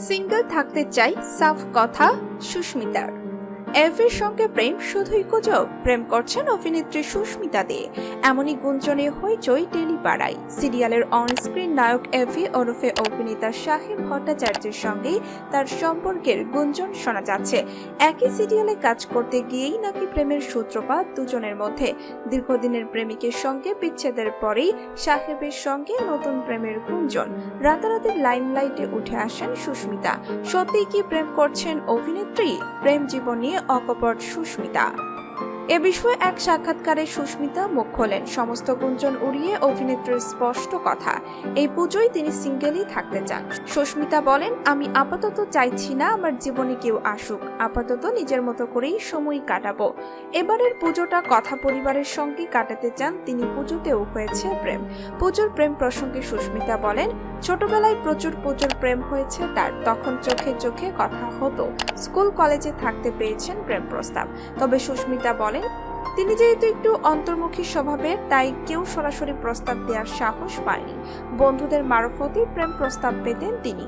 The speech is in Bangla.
সিঙ্গেল থাকতে চাই, সাফ কথা সুস্মিতার। এফের সঙ্গে প্রেম শুধুই গুজব, প্রেম করছেন অভিনেত্রী সুস্মিতা দে। এমনই গুঞ্জনে হইচই টেলিপাড়ায়। সিরিয়ালের অনস্ক্রিন নায়ক এভি ওরফে অভিনেতা সাহেব ভট্টাচার্যের সঙ্গে তার সম্পর্কের গুঞ্জন শোনা যাচ্ছে। একই সিরিয়ালে কাজ করতে গিয়েই নাকি প্রেমের সূত্রপাত দুজনের মধ্যে। দীর্ঘদিনের প্রেমিকের সঙ্গে বিচ্ছেদের পরেই সাহেবের সঙ্গে নতুন প্রেমের গুঞ্জন। রাতারাতি লাইমলাইটে উঠে আসেন সুস্মিতা। সত্যিই কি প্রেম করছেন অভিনেত্রী? প্রেম জীবন নিয়ে অকপট সুস্মিতা। এ বিষয়ে এক সাক্ষাৎকারে সুস্মিতা মুখ খোলেন। সমস্ত গুঞ্জন উড়িয়ে অভিনেত্রীর স্পষ্ট কথা, এই পুজোয় তিনি সিঙ্গেলই থাকতে চান। সুস্মিতা বলেন, আমি আপাতত চাইছি না আমার জীবনে কেউ আসুক, আপাতত নিজের মতো করেই সময় কাটাবো। এবারের পুজোটা কথা পরিবারের সঙ্গে কাটাতে চান তিনি। পুজোতেও হয়েছে প্রেম। পুজোর প্রেম প্রসঙ্গে সুস্মিতা বলেন, ছোটবেলায় প্রচুর প্রেম হয়েছে তার। তখন চোখে চোখে কথা হতো। স্কুল কলেজে থাকতে পেয়েছেন প্রেম প্রস্তাব। তবে সুস্মিতা বলেন, তিনি যেহেতু একটু অন্তর্মুখী স্বভাবের, তাই কেউ সরাসরি প্রস্তাব দেওয়ার সাহস পায়নি। বন্ধুদের মারফতই প্রেম প্রস্তাব পেতেন তিনি।